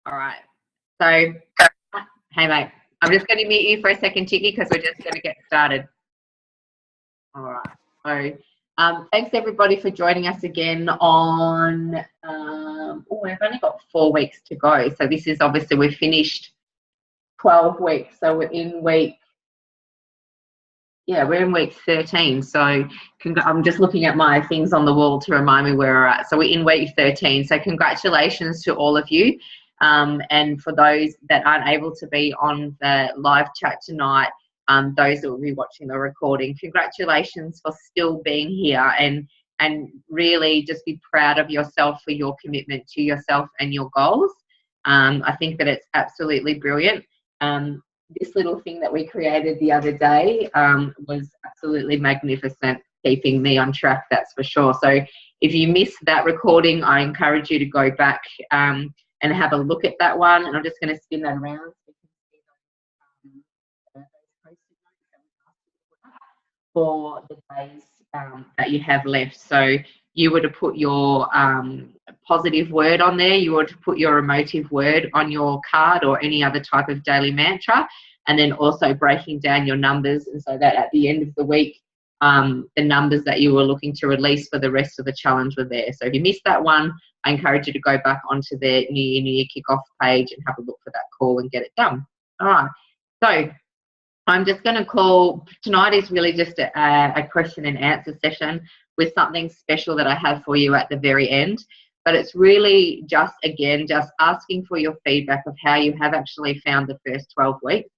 All right. So, hey, mate. I'm just going to mute you for a second, Chicky, because we're just going to get started. All right. So, thanks everybody for joining us again on. We've only got 4 weeks to go. So this is obviously we've finished 12 weeks. So we're in week. Yeah, we're in week 13. So I'm just looking at my things on the wall to remind me where we're at. So we're in week 13. So congratulations to all of you. And for those that aren't able to be on the live chat tonight, those that will be watching the recording, congratulations for still being here and really just be proud of yourself for your commitment to yourself and your goals. I think that it's absolutely brilliant. This little thing that we created the other day was absolutely magnificent, keeping me on track, that's for sure. So if you missed that recording, I encourage you to go back and have a look at that one. And I'm just going to spin that around so you can see those post-it notes for the days that you have left. So you would have put your positive word on there. You would have put your emotive word on your card or any other type of daily mantra, and then also breaking down your numbers, and so that at the end of the week, the numbers that you were looking to release for the rest of the challenge were there. So if you missed that one, I encourage you to go back onto the New Year Kickoff page and have a look for that call and get it done. All right. So I'm just going to call, tonight is really just a question and answer session with something special that I have for you at the very end. But it's really just, again, just asking for your feedback of how you have actually found the first 12 weeks.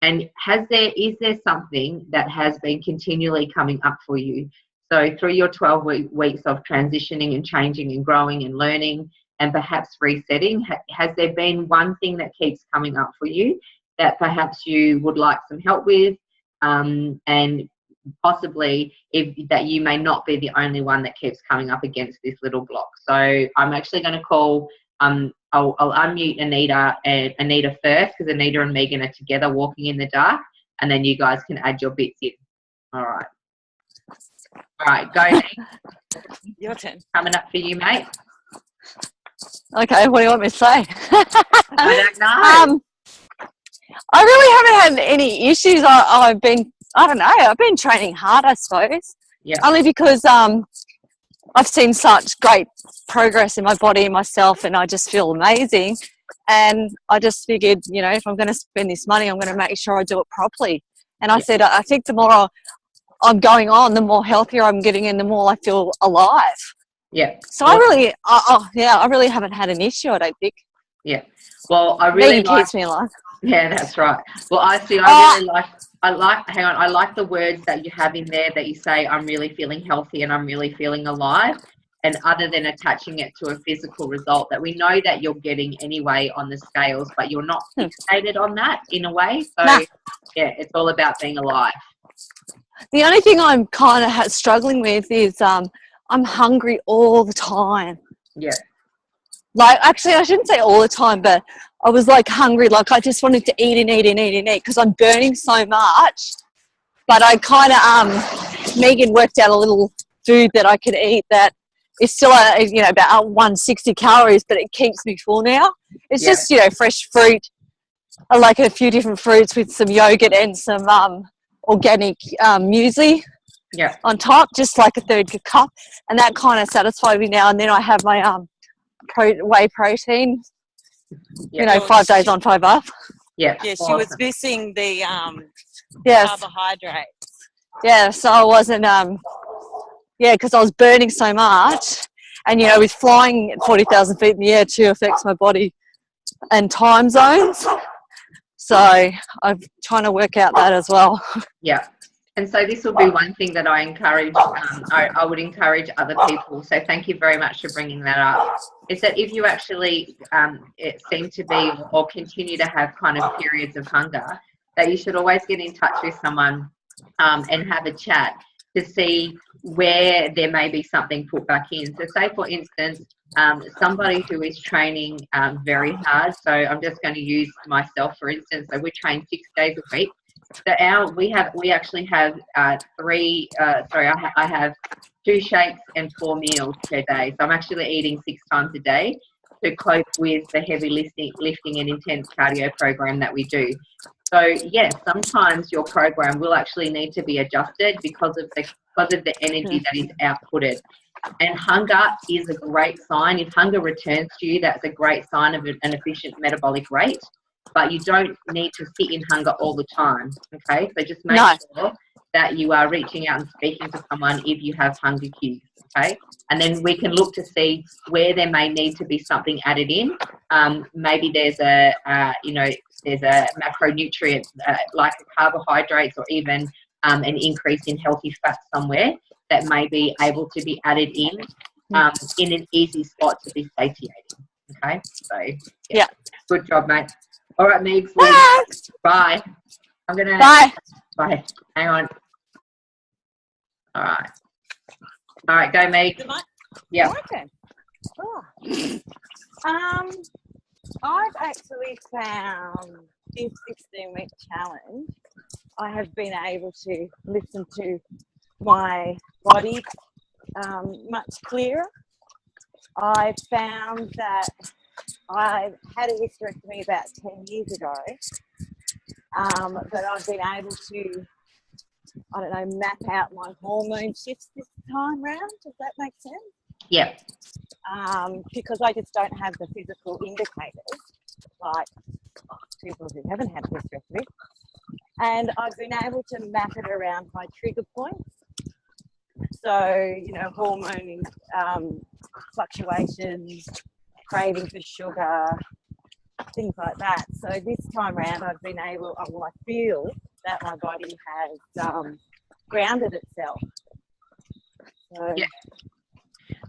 And is there something that has been continually coming up for you? So through your 12 weeks of transitioning and changing and growing and learning and perhaps resetting, has there been one thing that keeps coming up for you that perhaps you would like some help with, and possibly that you may not be the only one that keeps coming up against this little block? So I'm actually going to call, I'll unmute Anita first, because Anita and Megan are together walking in the dark, and then you guys can add your bits in. All right. All right, go ahead. Your turn. Coming up for you, mate. Okay, what do you want me to say? I don't know. I really haven't had any issues. I've been training hard, I suppose. Yeah. Only because I've seen such great progress in my body and myself, and I just feel amazing. And I just figured, if I'm going to spend this money, I'm going to make sure I do it properly. And I said, I think the more I'm going on, the more healthier I'm getting and the more I feel alive. Yeah. So I really haven't had an issue, I don't think. Yeah. Well, I really keeps me alive. Yeah, that's right. Well, I like the words that you have in there that you say, I'm really feeling healthy and I'm really feeling alive. And other than attaching it to a physical result that we know that you're getting anyway on the scales, but you're not fixated on that in a way. So, yeah, it's all about being alive. The only thing I'm kind of struggling with is I'm hungry all the time. Yeah. Like, actually, I shouldn't say all the time, but I was like hungry. Like, I just wanted to eat and eat and eat and eat because I'm burning so much. But I kind of, Megan worked out a little food that I could eat that is still, about 160 calories, but it keeps me full now. It's just, fresh fruit. I like a few different fruits with some yogurt and some organic muesli on top, just like a third cup. And that kind of satisfies me now. And then I have my whey protein, 5 days on, 5 off. Yeah, she was missing the carbohydrates. Yeah, so I wasn't because I was burning so much, and with flying at 40,000 feet in the air too affects my body and time zones, so I'm trying to work out that as well. Yeah. And so this will be one thing that I encourage, I would encourage other people. So thank you very much for bringing that up. Is that if you actually seem to be or continue to have kind of periods of hunger, that you should always get in touch with someone and have a chat to see where there may be something put back in. So say, for instance, somebody who is training very hard. So I'm just going to use myself, for instance. So we train 6 days a week. So we actually have I have 2 shakes and 4 meals per day. So I'm actually eating 6 times a day. to cope with the heavy lifting and intense cardio program that we do. So yes, sometimes your program will actually need to be adjusted because of the energy that is outputted. And hunger is a great sign. If hunger returns to you, that's a great sign of an efficient metabolic rate. But you don't need to sit in hunger all the time. Okay, so just make sure that you are reaching out and speaking to someone if you have hunger cues. Okay, and then we can look to see where there may need to be something added in. Maybe there's a there's a macronutrient like carbohydrates, or even an increase in healthy fat somewhere that may be able to be added in an easy spot to be satiating. Okay, so yeah. Good job, mate. All right, Megs. Bye. I'm gonna bye. Hang on. All right, go, Meg. Yeah. Okay. Oh. I've actually found this 16-week challenge. I have been able to listen to my body much clearer. I found that I had a hysterectomy about 10 years ago, but I've been able to, I don't know, map out my hormone shifts this time round. Does that make sense? Yeah. Because I just don't have the physical indicators like people who haven't had a hysterectomy. And I've been able to map it around my trigger points. So, you know, hormone fluctuations, craving for sugar, things like that. So this time around I've been able, I feel that my body has grounded itself. So, yeah.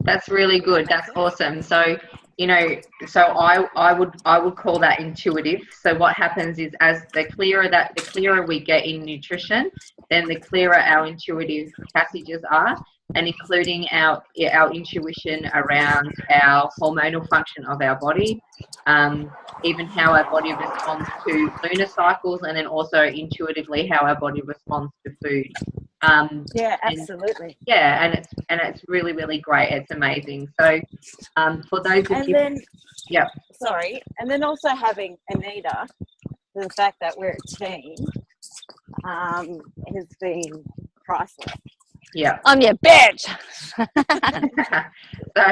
That's really good. That's awesome. So, you know, so I would call that intuitive. So what happens is, as the clearer we get in nutrition, then the clearer our intuitive passages are, and including our intuition around our hormonal function of our body, even how our body responds to lunar cycles, and then also intuitively how our body responds to food. yeah, absolutely. And it's really, really great. It's amazing. So for those of you, And then also having Anita, the fact that we're a team, has been priceless. Yeah. I'm your bitch. So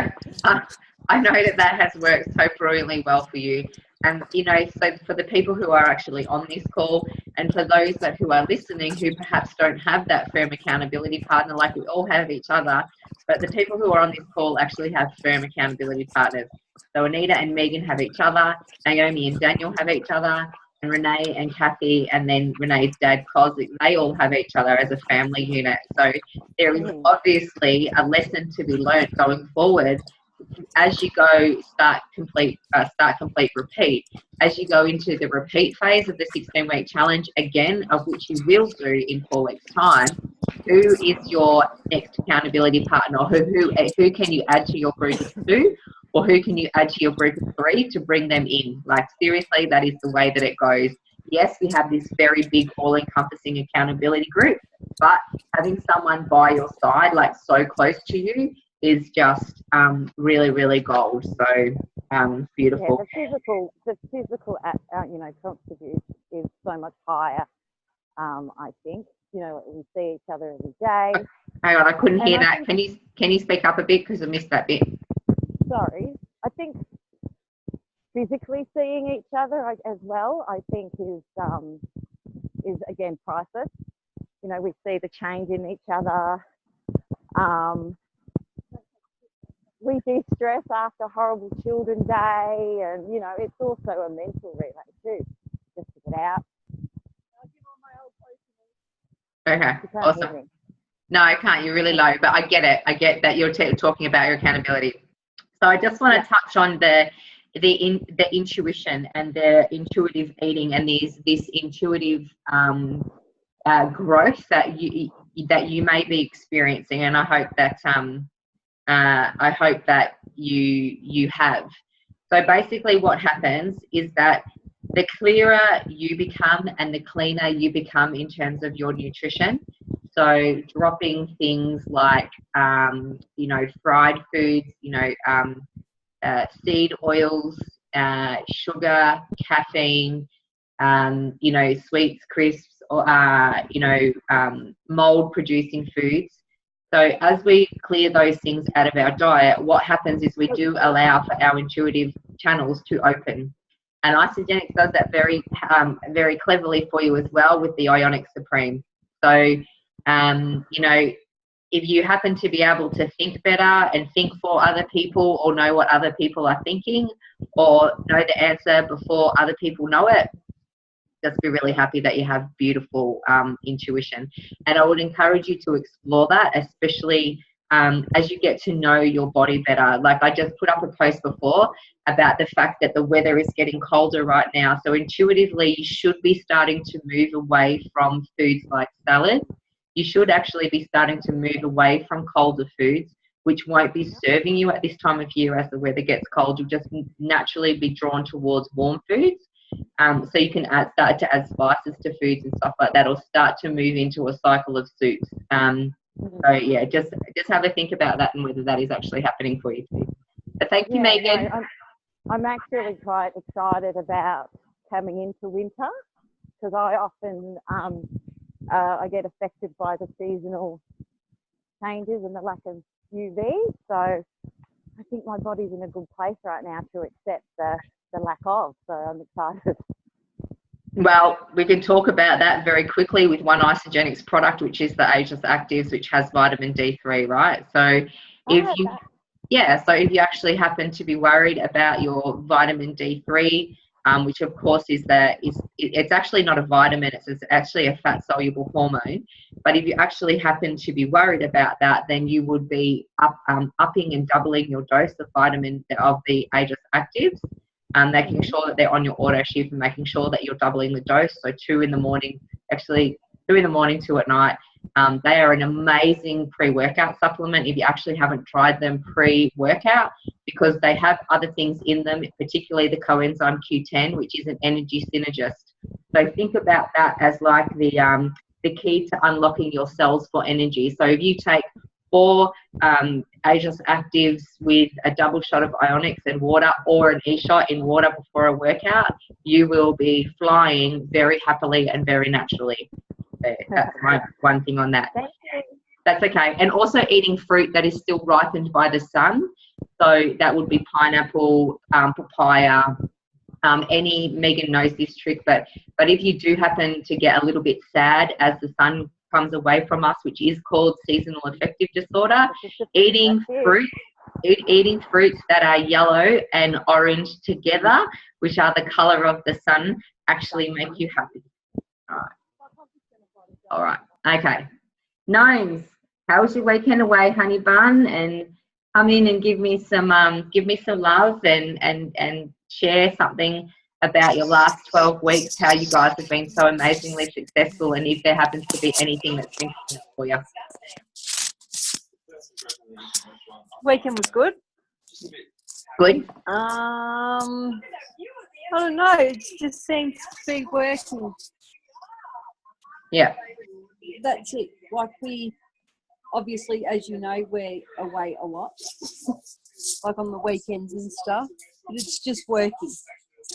I know that has worked so brilliantly well for you. And, you know, so for the people who are actually on this call, and for those who are listening who perhaps don't have that firm accountability partner, like we all have each other, but the people who are on this call actually have firm accountability partners. So Anita and Megan have each other, Naomi and Daniel have each other, and Renee and Kathy, and then Renee's dad, Cosmic, they all have each other as a family unit. So there is obviously a lesson to be learnt going forward. As you go, start, complete, repeat. As you go into the repeat phase of the 16-week challenge, again, of which you will do in 4 weeks' time, who is your next accountability partner? Who can you add to your group of 2, or who can you add to your group of 3 to bring them in? Like, seriously, that is the way that it goes. Yes, we have this very big, all-encompassing accountability group, but having someone by your side, like so close to you, is just really, really gold. So beautiful. Yeah, the physical contribute is so much higher. I think, you know, we see each other every day. Hang on, I couldn't hear that. Can you speak up a bit, because I missed that bit? Sorry, I think physically seeing each other as well, I think is again priceless. You know, we see the change in each other. We de-stress after horrible children day, and you know, it's also a mental relay too, just to get out. Okay, awesome. No, I can't. You're really low, but I get it. I get that you're talking about your accountability. So I just want to touch on the intuition and the intuitive eating, and this intuitive growth that you may be experiencing, and I hope that you have. So basically what happens is that the clearer you become and the cleaner you become in terms of your nutrition. So dropping things like, fried foods, seed oils, sugar, caffeine, sweets, crisps, or mold producing foods. So as we clear those things out of our diet, what happens is we do allow for our intuitive channels to open. And Isogenics does that very, very cleverly for you as well with the Ionic Supreme. So, if you happen to be able to think better and think for other people, or know what other people are thinking, or know the answer before other people know it, just be really happy that you have beautiful intuition. And I would encourage you to explore that, especially as you get to know your body better. Like I just put up a post before about the fact that the weather is getting colder right now. So intuitively, you should be starting to move away from foods like salad. You should actually be starting to move away from colder foods, which won't be serving you at this time of year. As the weather gets cold, you'll just naturally be drawn towards warm foods. So you can start to add spices to foods and stuff like that, or start to move into a cycle of soups. So yeah, just have a think about that and whether that is actually happening for you too. But thank you, Megan. No, I'm actually quite excited about coming into winter, because I often I get affected by the seasonal changes and the lack of UV. So I think my body's in a good place right now to accept the lack of. So I'm excited. Well, we can talk about that very quickly with one Isogenics product, which is the Ageless Actives, which has vitamin D3, right? So if you actually happen to be worried about your vitamin D3, which of course it's actually not a vitamin, it's actually a fat soluble hormone. But if you actually happen to be worried about that, then you would be upping and doubling your dose of the Ageless Actives, making sure that they're on your auto ship and making sure that you're doubling the dose. So 2 in the morning, 2 at night. They are an amazing pre-workout supplement if you actually haven't tried them pre-workout, because they have other things in them, particularly the coenzyme Q10, which is an energy synergist. So think about that as like the key to unlocking your cells for energy. So if you take 4 Ageless Actives with a double shot of Ionics and water, or an e-shot in water before a workout, you will be flying very happily and very naturally. That's my one thing on that. That's okay. And also eating fruit that is still ripened by the sun. So that would be pineapple, papaya. Megan knows this trick, but if you do happen to get a little bit sad as the sun comes away from us, which is called seasonal affective disorder, eating fruits that are yellow and orange together, which are the color of the sun, actually make you happy. All right. Okay. Gnomes, how was your weekend away, honey bun? And come in and give me some love and share something about your last 12 weeks, how you guys have been so amazingly successful, and if there happens to be anything that's been for you. Weekend was good. Good. I don't know. It just seems to be working. Yeah. That's it. Like we, obviously, as you know, we're away a lot, like on the weekends and stuff. But it's just working.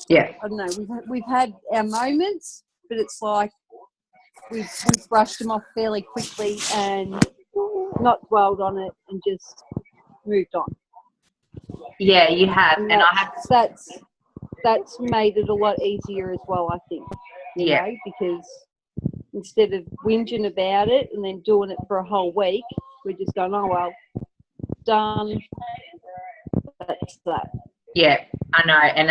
Yeah. I don't know. We've had our moments, but it's like we've brushed them off fairly quickly and not dwelled on it and just moved on. Yeah, you have, and I have. That's made it a lot easier as well, I think. You know, because instead of whinging about it and then doing it for a whole week, we're just going, oh well, done. That's that. Yeah, I know, and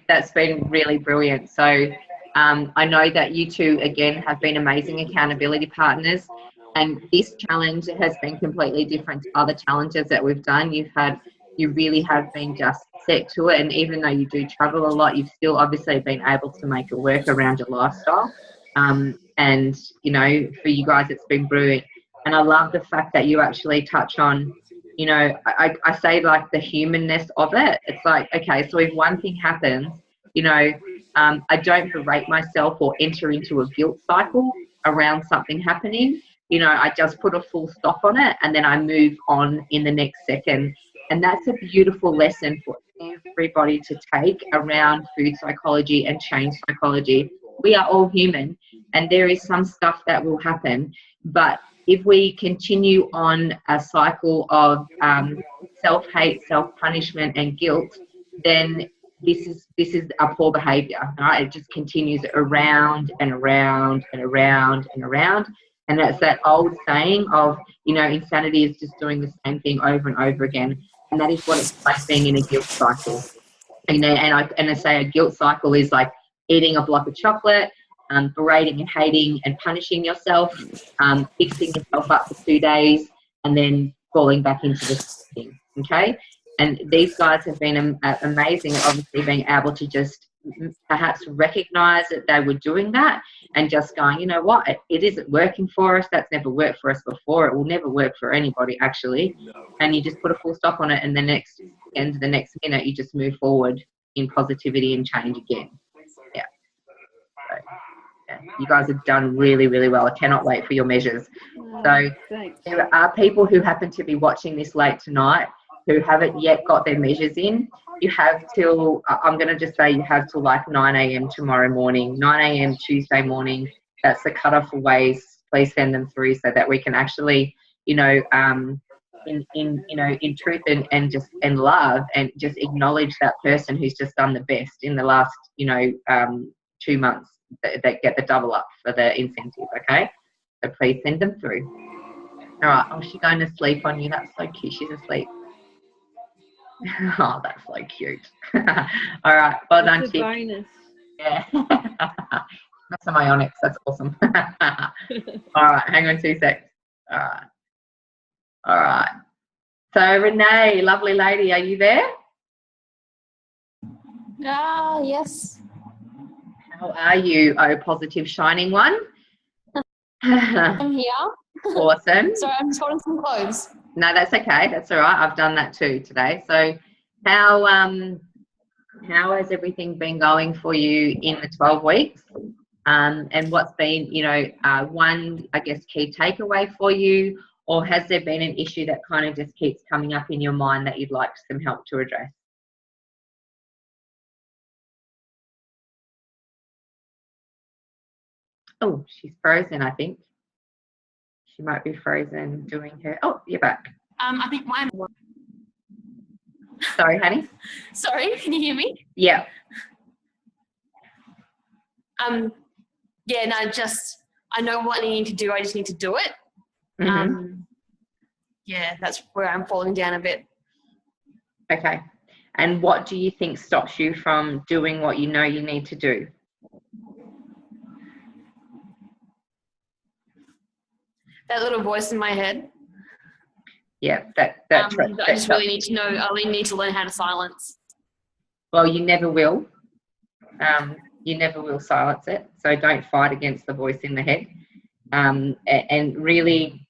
that's been really brilliant. So I know that you two again have been amazing accountability partners, and this challenge has been completely different to other challenges that we've done. You really have been just set to it, and even though you do travel a lot, you've still obviously been able to make it work around your lifestyle. And you know, for you guys, it's been brilliant. And I love the fact that you actually touch on, you know, I say like the humanness of it. It's like, okay, so if one thing happens, you know, I don't berate myself or enter into a guilt cycle around something happening. You know, I just put a full stop on it and then I move on in the next second. And that's a beautiful lesson for everybody to take around food psychology and change psychology. We are all human, and there is some stuff that will happen, but if we continue on a cycle of self-hate, self-punishment and guilt, then this is a poor behavior, right? It just continues around and around and around and around. And that's that old saying of, you know, insanity is just doing the same thing over and over again. And that is what it's like being in a guilt cycle. You know, and I say a guilt cycle is like eating a block of chocolate, berating and hating and punishing yourself, fixing yourself up for 2 days, and then falling back into the thing. Okay, and these guys have been amazing at obviously being able to just perhaps recognize that they were doing that and just going, you know what, it isn't working for us. That's never worked for us before. It will never work for anybody, actually. And you just put a full stop on it, and the next minute you just move forward in positivity and change again. Yeah. So, yeah, you guys have done really, really well. I cannot wait for your measures. So there are people who happen to be watching this late tonight who haven't yet got their measures in. You have till, I'm going to just say you have till like 9 a.m. tomorrow morning, 9 a.m. Tuesday morning. That's the cutoff for ways. Please send them through so that we can actually, you know, in truth and just in love, and just acknowledge that person who's just done the best in the last, 2 months that get the double up for the incentive. Okay, so please send them through. All right. Oh, she's going to sleep on you. That's so cute. She's asleep. Oh, that's so cute. All right. Well done, Chick. Bonus. Yeah. That's a myonics. That's awesome. All right. Hang on 2 seconds. All right. All right. So, Renee, lovely lady, are you there? Yes. How are you, oh positive shining one? I'm here. Awesome. Sorry, I'm just holding some clothes. No, that's okay. That's all right. I've done that too today. So how has everything been going for you in the 12 weeks? And what's been, one, I guess, key takeaway for you, or has there been an issue that kind of just keeps coming up in your mind that you'd like some help to address? Oh, she's frozen, I think. She might be frozen doing her... Oh, you're back. I think mine... Sorry, honey? Sorry, can you hear me? Yeah. Yeah, no, I know what I need to do. I just need to do it. Mm-hmm. Yeah, that's where I'm falling down a bit. Okay. And what do you think stops you from doing what you know you need to do? That little voice in my head. Yeah, I just really need to know. I really need to learn how to silence. Well, you never will. You never will silence it. So don't fight against the voice in the head. And really,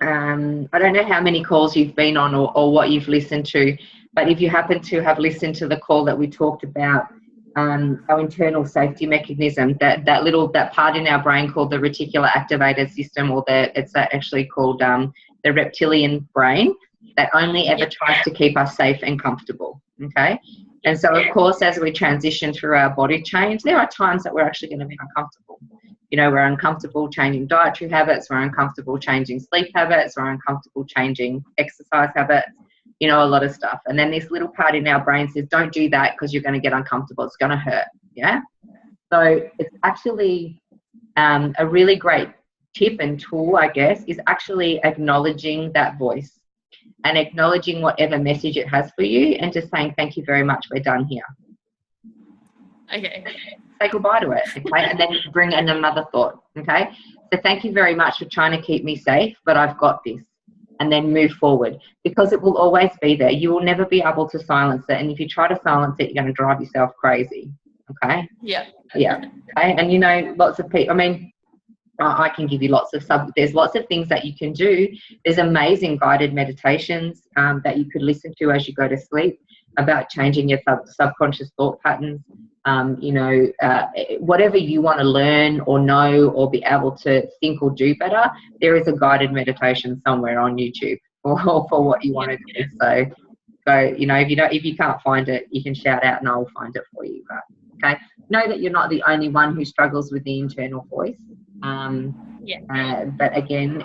I don't know how many calls you've been on or what you've listened to, but if you happen to have listened to the call that we talked about, our internal safety mechanism, that part in our brain called the reticular activated system, or it's actually called the reptilian brain, that only ever tries to keep us safe and comfortable. Okay, and so of course, as we transition through our body change, there are times that we're actually going to be uncomfortable. We're uncomfortable changing dietary habits, we're uncomfortable changing sleep habits, we're uncomfortable changing exercise habits. A lot of stuff. And then this little part in our brain says, don't do that because you're going to get uncomfortable. It's going to hurt. Yeah. So it's actually a really great tip and tool, I guess, is actually acknowledging that voice and acknowledging whatever message it has for you, and just saying, thank you very much. We're done here. Okay. Say goodbye to it. Okay. And then bring in another thought. Okay. So thank you very much for trying to keep me safe, but I've got this. And then move forward, because it will always be there. You will never be able to silence it. And if you try to silence it, you're going to drive yourself crazy. Okay? Yeah. Yeah. Okay. And lots of people, I can give you there's lots of things that you can do. There's amazing guided meditations that you could listen to as you go to sleep about changing your subconscious thought patterns. Whatever you want to learn or know or be able to think or do better, there is a guided meditation somewhere on YouTube for what you want to do. So go, you know, if you can't find it, you can shout out and I'll find it for you. But, okay, know that you're not the only one who struggles with the internal voice. But again,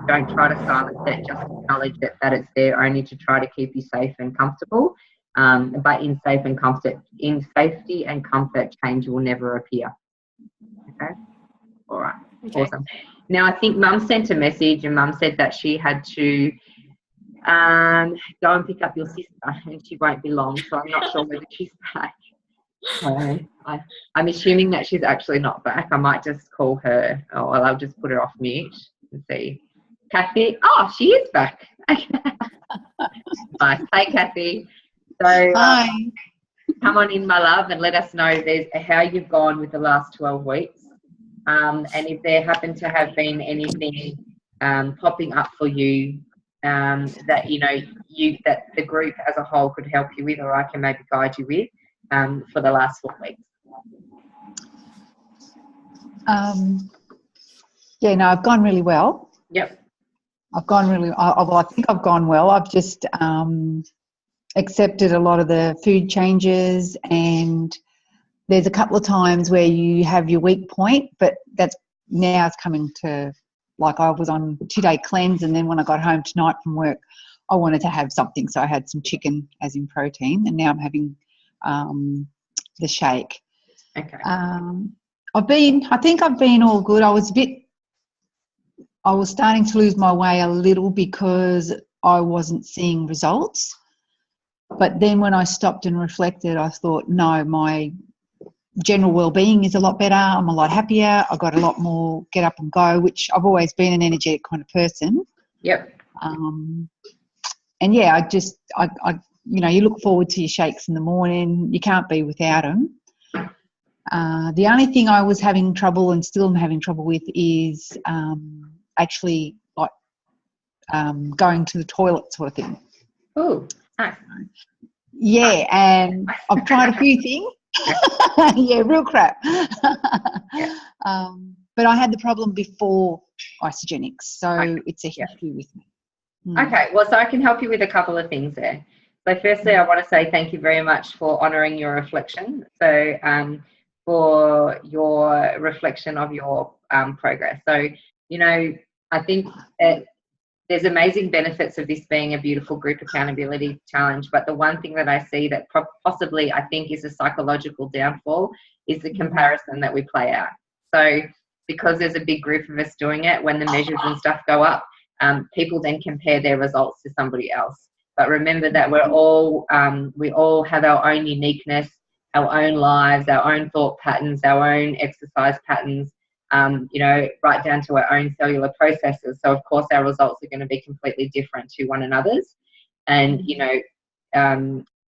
don't try to silence it. Just acknowledge that it's there, only to try to keep you safe and comfortable. But in safety and comfort, change will never appear. Okay. All right. Okay. Awesome. Now, I think Mum sent a message, and Mum said that she had to go and pick up your sister, and she won't be long. So I'm not sure whether she's back. So I'm assuming that she's actually not back. I might just call her, or I'll just put her off mute and see. Kathy, oh, she is back. Nice. Hey, Kathy. So Hi. Come on in, my love, and let us know how you've gone with the last 12 weeks. And if there happen to have been anything popping up for you that that the group as a whole could help you with, or I can maybe guide you with for the last 4 weeks. I've gone really well. Yep. I've gone really well. I think I've gone well. I've just accepted a lot of the food changes, and there's a couple of times where you have your weak point, but that's now it's coming to, like, I was on 2-day cleanse, and then when I got home tonight from work, I wanted to have something, so I had some chicken as in protein, and now I'm having the shake. Okay. I think I've been all good. I was starting to lose my way a little because I wasn't seeing results. But then when I stopped and reflected, I thought, no, my general well-being is a lot better. I'm a lot happier. I got a lot more get up and go, which I've always been an energetic kind of person. Yep. And yeah, you look forward to your shakes in the morning. You can't be without them. The only thing I was having trouble and still am having trouble with is actually like going to the toilet sort of thing. Oh, nice. Yeah, and I've tried a few things. Yeah, real crap. Yeah. But I had the problem before isogenics, so it's a history with me. Okay, well, so I can help you with a couple of things there. So firstly, I want to say thank you very much for honouring your reflection. So for your reflection of your progress. So, I think there's amazing benefits of this being a beautiful group accountability challenge, but the one thing that I see that possibly I think is a psychological downfall is the comparison that we play out. So because there's a big group of us doing it, when the measures and stuff go up, people then compare their results to somebody else. But remember that we all have our own uniqueness, our own lives, our own thought patterns, our own exercise patterns, right down to our own cellular processes. So, of course, our results are going to be completely different to one another's. And,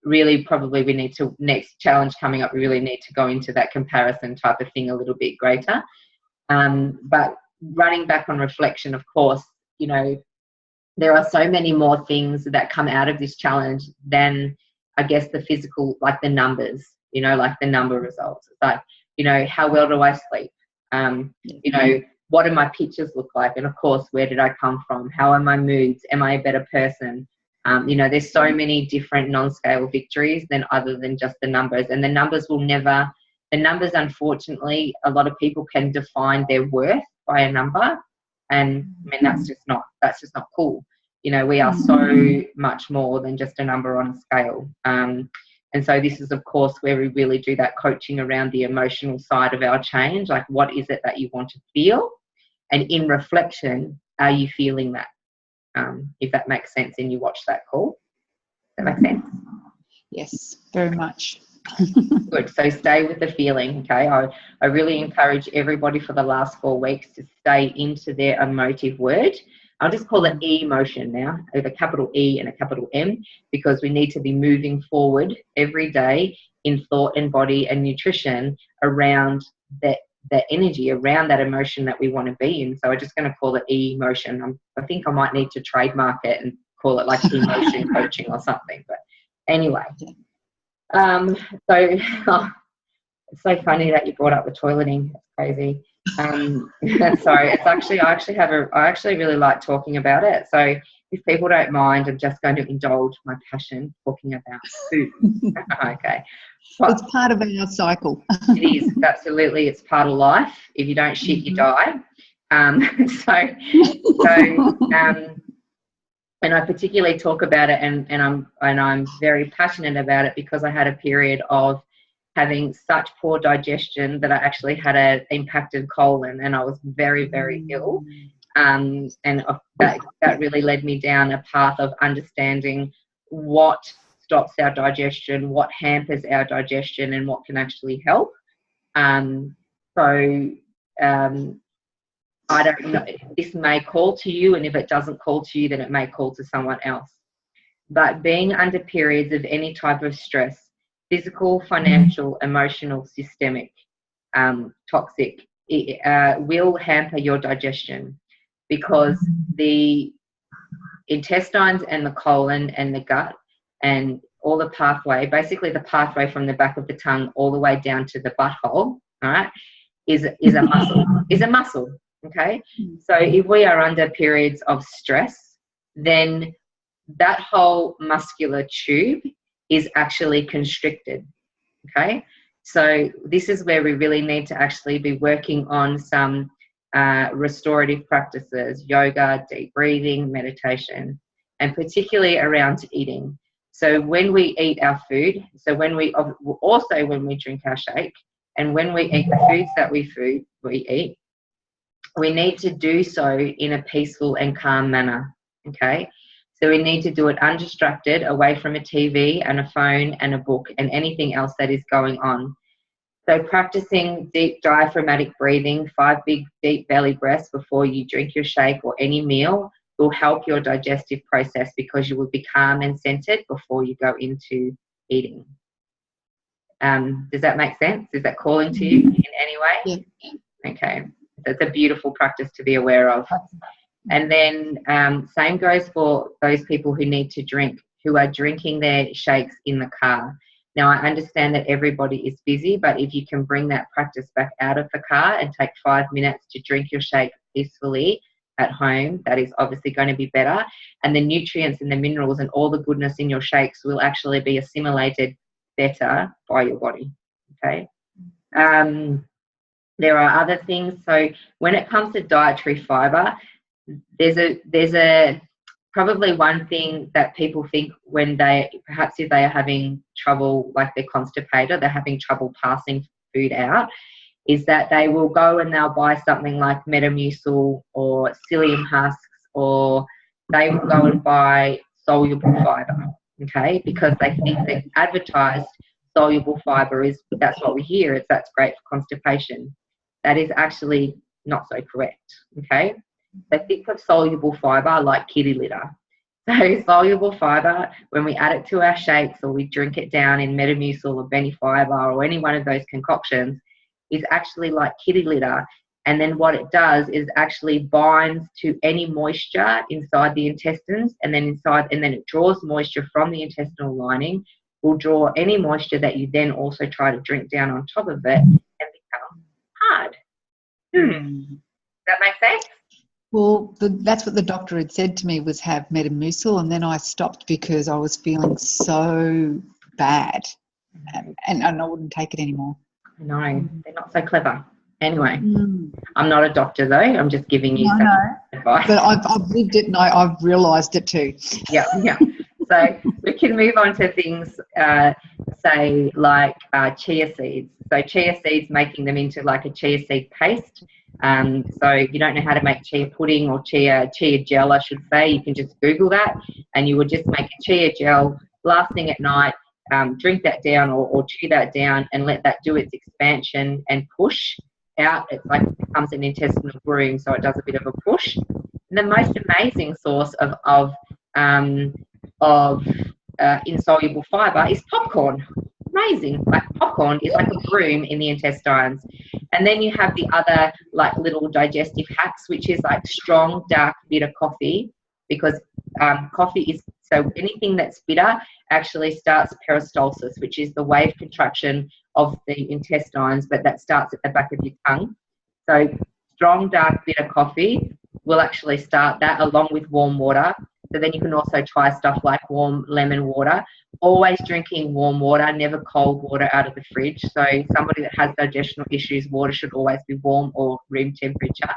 really probably we need to, next challenge coming up, we really need to go into that comparison type of thing a little bit greater. But running back on reflection, of course, there are so many more things that come out of this challenge than, I guess, the physical, like the numbers, like the number results. It's like, how well do I sleep? What do my pictures look like? And of course, where did I come from? How are my moods? Am I a better person? There's so many different non-scale victories other than just the numbers. And the numbers unfortunately, a lot of people can define their worth by a number. And I mean, that's just not cool. We are so much more than just a number on a scale. And so this is, of course, where we really do that coaching around the emotional side of our change. Like, what is it that you want to feel? And in reflection, are you feeling that? If that makes sense and you watch that call. Does that make sense? Yes, very much. Good. So stay with the feeling, okay? I really encourage everybody for the last 4 weeks to stay into their emotive word. I'll just call it emotion now, with a capital E and a capital M, because we need to be moving forward every day in thought and body and nutrition around the energy, around that emotion that we want to be in. So I'm just going to call it emotion. I think I might need to trademark it and call it like emotion coaching or something. But anyway, it's so funny that you brought up the toileting. It's crazy. Sorry, it's actually I actually really like talking about it. So if people don't mind, I'm just going to indulge my passion talking about food. Okay. But It's part of our cycle. it is, absolutely. It's part of life. If you don't shit, you die. And I particularly talk about it, and I'm very passionate about it because I had a period of having such poor digestion that I actually had an impacted colon, and I was very, very ill. And that really led me down a path of understanding what stops our digestion, what hampers our digestion, and what can actually help. I don't know, this may call to you, and if it doesn't call to you, then it may call to someone else. But being under periods of any type of stress, physical, financial, emotional, systemic, toxic, it will hamper your digestion, because the intestines and the colon and the gut and all the pathway, basically the pathway from the back of the tongue all the way down to the butthole, all right, is a muscle. Okay, so if we are under periods of stress, then that whole muscular tube is actually constricted. Okay, so this is where we really need to actually be working on some restorative practices, yoga, deep breathing, meditation, and particularly around eating. So when we eat our food, when we drink our shake, and when we eat the foods that we eat, we need to do so in a peaceful and calm manner, okay? So we need to do it undistracted, away from a TV and a phone and a book and anything else that is going on. So practicing deep diaphragmatic breathing, 5 big deep belly breaths before you drink your shake or any meal will help your digestive process, because you will be calm and centered before you go into eating. Does that make sense? Is that calling to you in any way? Yeah. Okay. That's a beautiful practice to be aware of. And then same goes for those people who need to drink, who are drinking their shakes in the car. Now, I understand that everybody is busy, but if you can bring that practice back out of the car and take 5 minutes to drink your shake peacefully at home, that is obviously going to be better. And the nutrients and the minerals and all the goodness in your shakes will actually be assimilated better by your body. Okay. There are other things. So when it comes to dietary fiber, there's a probably one thing that people think when perhaps if they are having trouble, like they're constipated, they're having trouble passing food out, is that they will go and they'll buy something like Metamucil or psyllium husks, or they will go and buy soluble fiber, okay, because they think that advertised soluble fiber that's what we hear, that's great for constipation. That is actually not so correct, okay? So think of soluble fiber like kitty litter. So soluble fiber, when we add it to our shakes or we drink it down in Metamucil or Benifiber or any one of those concoctions, is actually like kitty litter. And then what it does is actually binds to any moisture inside the intestines, and then it draws moisture from the intestinal lining, will draw any moisture that you then also try to drink down on top of it and become hard. Does that make sense? Well, that's what the doctor had said to me, was have Metamucil, and then I stopped because I was feeling so bad, and I wouldn't take it anymore. No, they're not so clever. Anyway, I'm not a doctor though. I'm just giving you some advice. But I've lived it and I've realised it too. Yeah. So we can move on to things, say like chia seeds. So chia seeds, making them into like a chia seed paste. So if you don't know how to make chia pudding or chia gel, I should say, you can just Google that, and you would just make a chia gel last thing at night. Drink that down or chew that down and let that do its expansion and push out. It's like it becomes an intestinal broom, so it does a bit of a push. And the most amazing source of insoluble fiber is popcorn. Amazing. Like popcorn is like a broom in the intestines. And then you have the other like little digestive hacks, which is like strong dark bitter coffee, because coffee is, so anything that's bitter actually starts peristalsis, which is the wave contraction of the intestines, but that starts at the back of your tongue. So strong dark bitter coffee will actually start that, along with warm water. So then you can also try stuff like warm lemon water. Always drinking warm water, never cold water out of the fridge. So somebody that has digestional issues, water should always be warm or room temperature.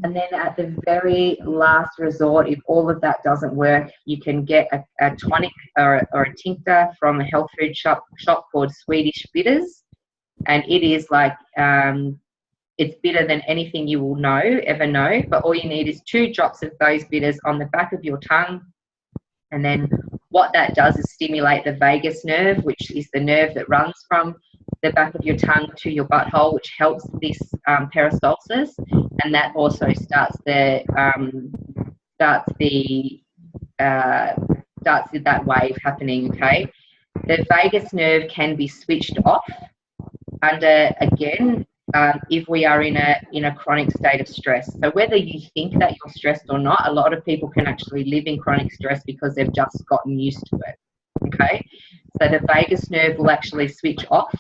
And then at the very last resort, if all of that doesn't work, you can get a tonic or a tincture from a health food shop called Swedish Bitters. And it is like, it's bitter than anything you will ever know. But all you need is 2 drops of those bitters on the back of your tongue. And then what that does is stimulate the vagus nerve, which is the nerve that runs from the back of your tongue to your butthole, which helps this peristalsis, and that also starts that wave happening. Okay, the vagus nerve can be switched off if we are in a chronic state of stress. So whether you think that you're stressed or not, a lot of people can actually live in chronic stress because they've just gotten used to it. Okay, so the vagus nerve will actually switch off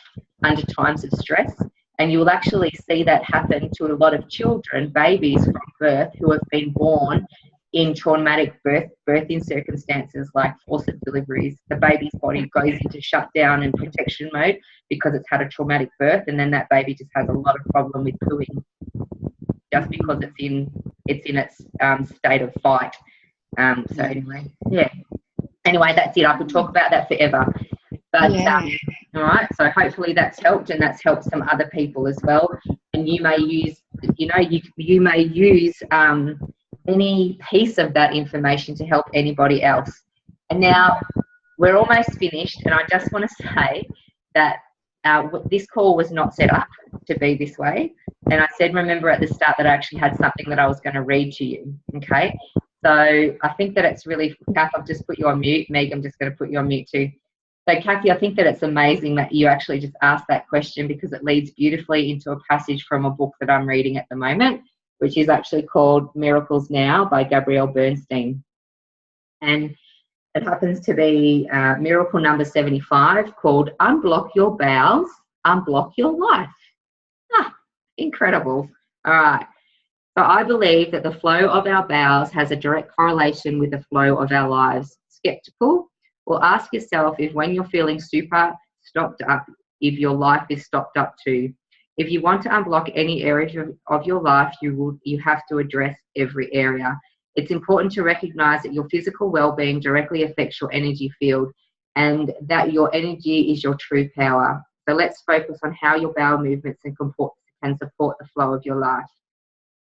under times of stress, and you will actually see that happen to a lot of children, babies from birth, who have been born in traumatic birthing circumstances like forced deliveries. The baby's body goes into shutdown and protection mode because it's had a traumatic birth, and then that baby just has a lot of problem with pooing, just because it's in its state of fight. So anyway, that's it. I could talk about that forever. But all right, so hopefully that's helped, and that's helped some other people as well. And you may use, you may use any piece of that information to help anybody else. And now we're almost finished, and I just want to say that this call was not set up to be this way. And I said, remember at the start, that I actually had something that I was going to read to you. Okay, so I think that it's really, Kath, I've just put you on mute. Meg, I'm just going to put you on mute too. So, Kathy, I think that it's amazing that you actually just asked that question, because it leads beautifully into a passage from a book that I'm reading at the moment, which is actually called Miracles Now by Gabrielle Bernstein. And it happens to be miracle number 75, called Unblock Your Bowels, Unblock Your Life. Incredible. All right. So I believe that the flow of our bowels has a direct correlation with the flow of our lives. Skeptical? Well, ask yourself if, when you're feeling super stopped up, if your life is stopped up too. If you want to unblock any area of your life, you have to address every area. It's important to recognize that your physical well-being directly affects your energy field, and that your energy is your true power. So let's focus on how your bowel movements can support the flow of your life.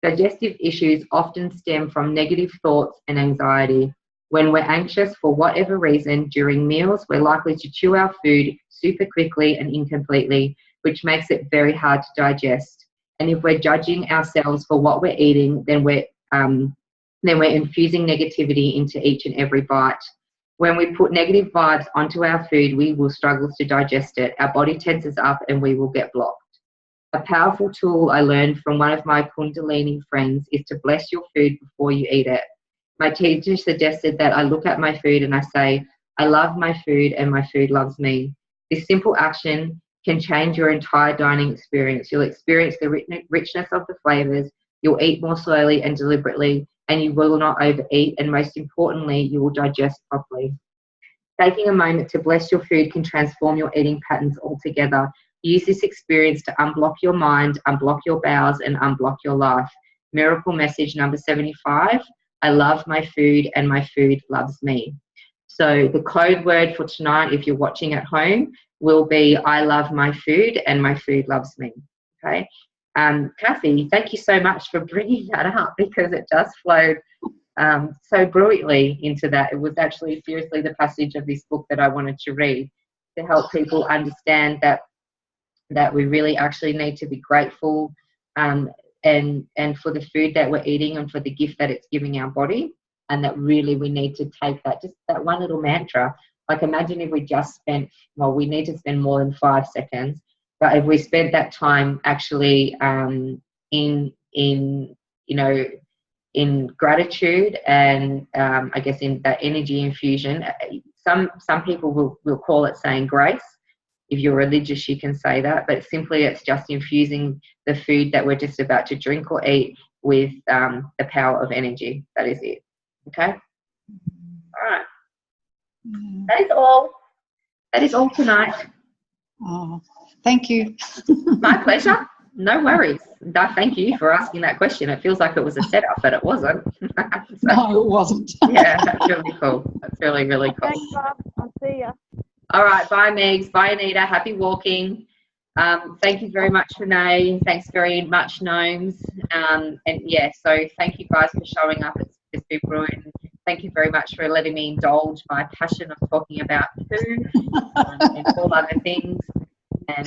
Digestive issues often stem from negative thoughts and anxiety. When we're anxious for whatever reason during meals, we're likely to chew our food super quickly and incompletely, which makes it very hard to digest. And if we're judging ourselves for what we're eating, then we're infusing negativity into each and every bite. When we put negative vibes onto our food, we will struggle to digest it. Our body tenses up and we will get blocked. A powerful tool I learned from one of my Kundalini friends is to bless your food before you eat it. My teacher suggested that I look at my food and I say, I love my food and my food loves me. This simple action can change your entire dining experience. You'll experience the richness of the flavors. You'll eat more slowly and deliberately, and you will not overeat. And most importantly, you will digest properly. Taking a moment to bless your food can transform your eating patterns altogether. Use this experience to unblock your mind, unblock your bowels, and unblock your life. Miracle message number 75. I love my food and my food loves me. So the code word for tonight, if you're watching at home, will be I love my food and my food loves me. Okay. Kathy, thank you so much for bringing that up, because it just flowed so brilliantly into that. It was actually seriously the passage of this book that I wanted to read, to help people understand that we really actually need to be grateful and for the food that we're eating and for the gift that it's giving our body, and that really we need to take that one little mantra. Like, imagine if we just spent, well, we need to spend more than 5 seconds, but if we spent that time actually in gratitude and I guess in that energy infusion. Some people will call it saying grace. If you're religious, you can say that, but simply it's just infusing the food that we're just about to drink or eat with the power of energy. That is it. Okay? All right. Yeah. That is all. That is all tonight. Oh, thank you. My pleasure. No worries. Thank you for asking that question. It feels like it was a setup, but it wasn't. No, it wasn't. Yeah, that's really cool. That's really, really cool. Thanks, Bob. I'll see ya. All right. Bye, Megs. Bye, Anita. Happy walking. Thank you very much, Renee. Thanks very much, Gnomes. And yeah, so thank you guys for showing up at Big Brew. And thank you very much for letting me indulge my passion of talking about food and all other things. And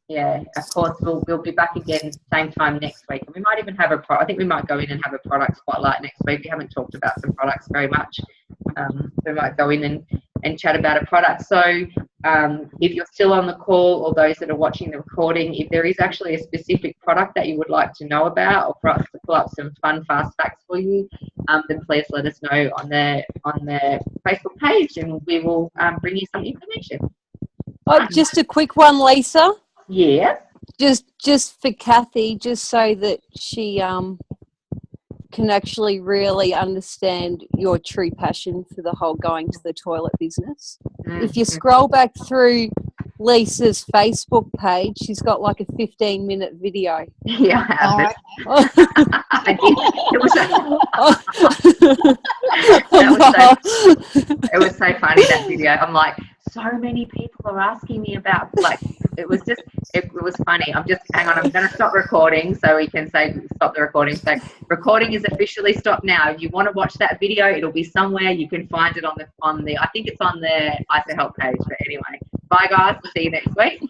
yeah, of course, we'll be back again same time next week. And we might even have I think we might go in and have a product spotlight next week. We haven't talked about some products very much. We might go in and chat about a product. So if you're still on the call, or those that are watching the recording, if there is actually a specific product that you would like to know about, or for us to pull up some fun, fast facts for you, then please let us know on the Facebook page, and we will bring you some information. Oh, just a quick one, Lisa. Yeah. Just for Kathy, just so that she can actually really understand your true passion for the whole going to the toilet business. If you scroll back through Lisa's Facebook page, she's got like a 15-minute video. Yeah, I have. All right. I did. It was so funny, that video. I'm like, so many people are asking me about, like, it was funny. Hang on, I'm going to stop recording so we can say stop the recording. So recording is officially stopped now. If you want to watch that video, it'll be somewhere. You can find it on the I think it's on the ISA Help page. But anyway, bye guys. We'll see you next week.